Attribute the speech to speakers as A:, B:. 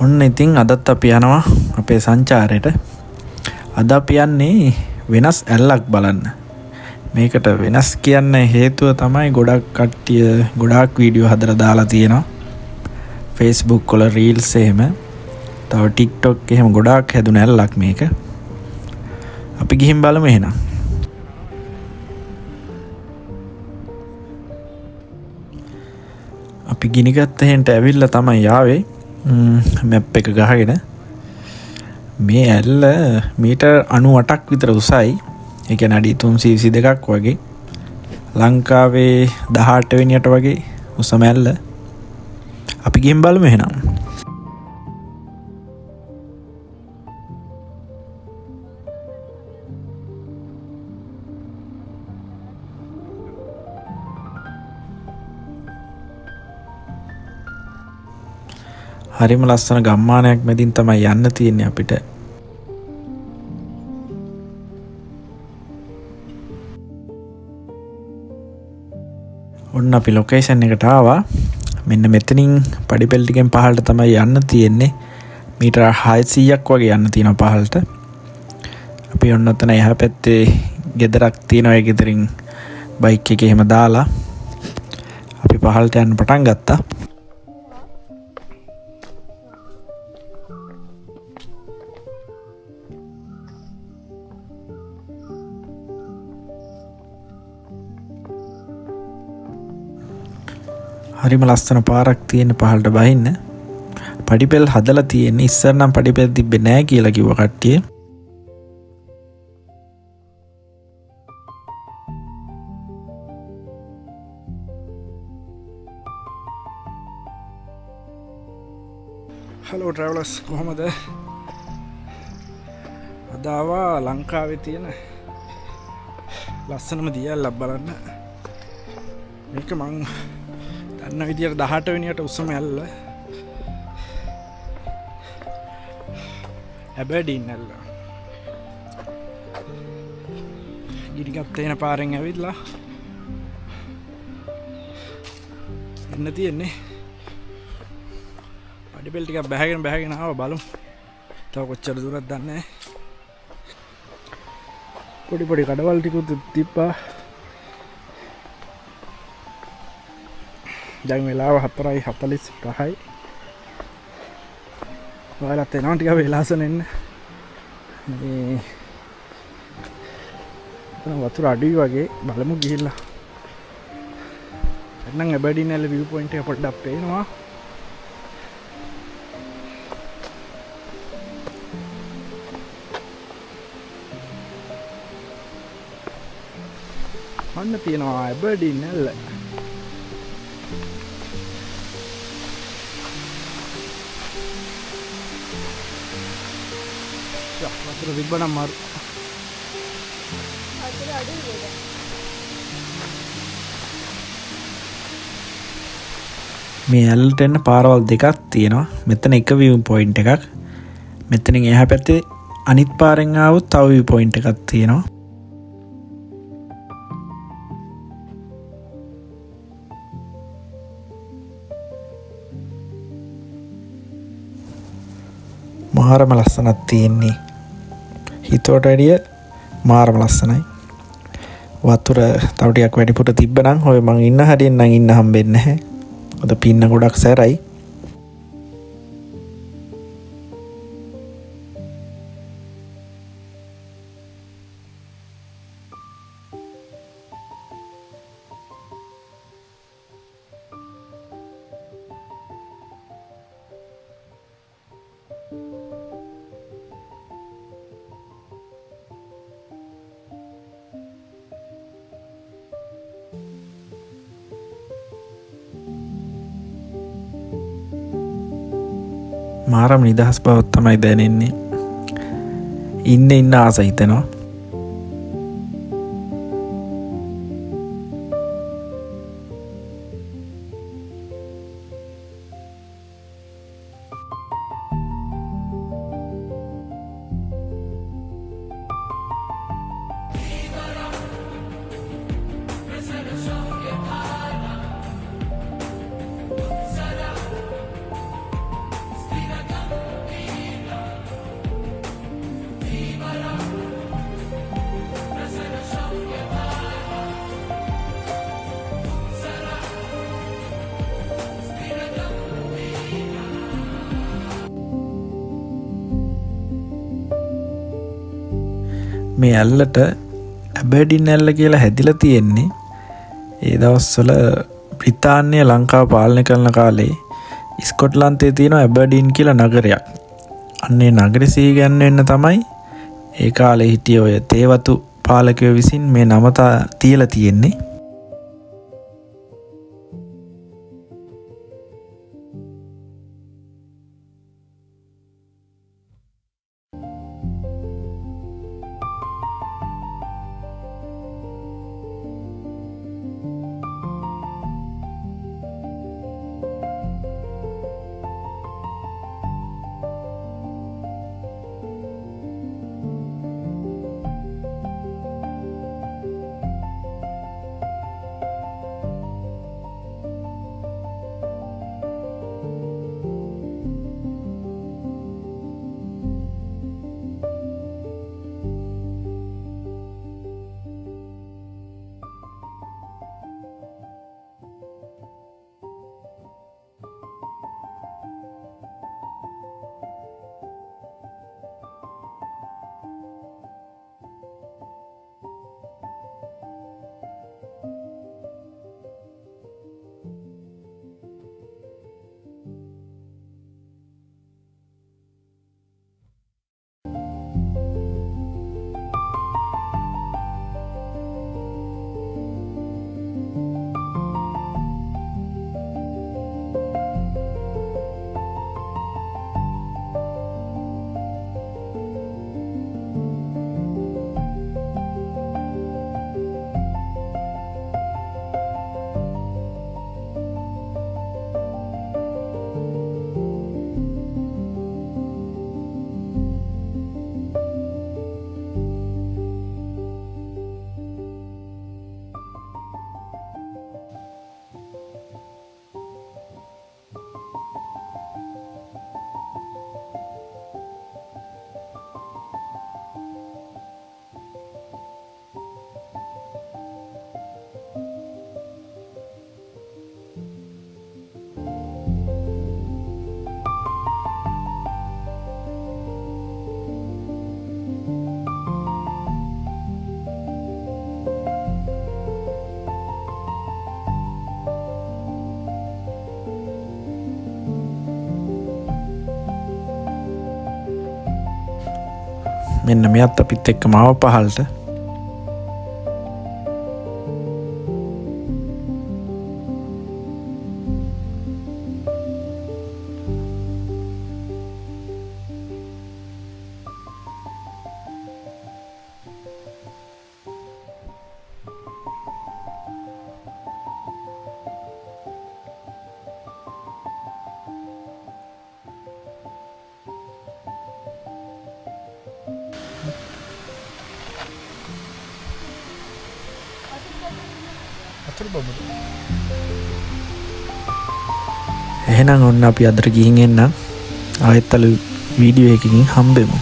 A: ඔන්න ඉතින් අදත් අපි යනවා අපේ සංචාරයට. අද අපි යන්නේ වෙනස් ඇල්ලක් බලන්න. මේකට වෙනස් කියන්න හේතුව තමයි ගොඩක් කට්ටිය ගොඩාක් වීඩියෝ හදලා දාලා තියෙනවා. Facebook වල රීල්ස් එහෙම තව TikTok එහෙම ගොඩාක් හැදුන ඇල්ලක් මේක. අපි ගිහින් බලමු එහෙනම්. අපි ගිනිගත්ත හෙන්ට ඇවිල්ලා තමයි යාවේ. මැප් එක ගහගෙන මේ ඇල්ල මීටර් 98ක් විතර උසයි. ඒ කියන්නේ අඩි 322ක් වගේ. ලංකාවේ 18 වෙනියට වගේ උසම ඇල්ල. අපි ගිහින් බලමු එහෙනම්. හරිම ලස්සන ගම්මානයක් මැදින් තමයි යන්න තියෙන්නේ අපිට. ඔන්න අපි ලොකේෂන් එකට ආවා. මෙන්න මෙතනින් පඩිපෙළ ටිකෙන් පහළට තමයි යන්න තියෙන්නේ. මීටර 600ක් වගේ යන්න තියෙනවා පහළට. අපි ඔන්න ඔතන එහා පැත්තේ ගෙදරක් තියෙනවා. ඒ ගෙදරින් බයික් එක එහෙම දාලා අපි පහළට යන්න පටන් ගත්තා. හරිම ලස්සන පාරක් තියෙන පහළට බහින්න. පඩිපෙළ හදලා තියෙන්නේ ඉස්සර නම් පඩිපෙළ තිබ්බේ නැහැ කියලා කිව්ව කට්ටිය. හලෝ ට්‍රැවලර්ස් කොහමද? අද ආවා ලංකාවේ තියෙන ලස්සනම දියැලක් බලන්න. මේක මං දන්න විදියට 18 වෙනියට උසම ඇල්ල. ඇබර්ඩීන් ඇල්ල. ගිනිගත් එන පාරෙන් ඇවිල්ලා එන්න තියෙන්නේ. පඩිපෙළ ටිකක් බැහැගෙන ආවා බලමු. තව කොච්චර දුරද දන්නේ නැහැ. පොඩි කඩවල් ටිකුත් තිබ්බා. දැන් වෙලාව 4:45යි. ඔයාලත් එනවා ටික වෙලාසන එන්න. මේ එතන වතුර අඩුයි වගේ බලමු ගිහිල්ලා. එන්නම් ඇබර්ඩීන් ඇල්ල view point එක පොඩ්ඩක් පේනවා. අන්න තියෙනවා ඇබර්ඩීන් ඇල්ල. වතුර තිබ්බනම් මාරු. මේ ඇල්ලට එන්න පාරවල් දෙකක් තියෙනවා. මෙතන එක view point එකක්. මෙතනින් එහා පැත්තේ අනිත් පාරෙන් ආවොත් තව view point එකක් තියෙනවා. මාරම ලස්සනක් තියෙන්නේ. හිතුවට වැඩිය මාරම ලස්සනයි. වතුර තව ටිකක් වැඩිපුර තිබ්බනම් ඔය මං ඉන්න හරියෙන් නම් ඉන්න හම්බෙන්නේ නැහැ. අද පින්න ගොඩක් සැරයි. මාරම නිදහස් බවක් තමයි දැනෙන්නේ. ඉන්න ආස හිතෙනවා. මේ ඇල්ලට ඇබර්ඩින් ඇල්ල කියලා හැදිලා තියෙන්නේ ඒ දවස්වල බ්‍රිතාන්‍ය ලංකාව පාලනය කරන කාලේ ස්කොට්ලන්තයේ තියෙන ඇබර්ඩින් කියලා නගරයක්. අන්නේ නගරෙ සිහි ගැන්වෙන්න තමයි ඒ කාලේ හිටිය ඔය තේවතු පාලකයෝ විසින් මේ නම තියලා තියෙන්නේ. මෙන්න මෙයත් අපිත් එක්කම ආව පහළට. එහෙනම් ඔන්න අපි අදට ගිහින් එන්නම්. ආයෙත් අලු වීඩියෝ එකකින් හම්බෙමු.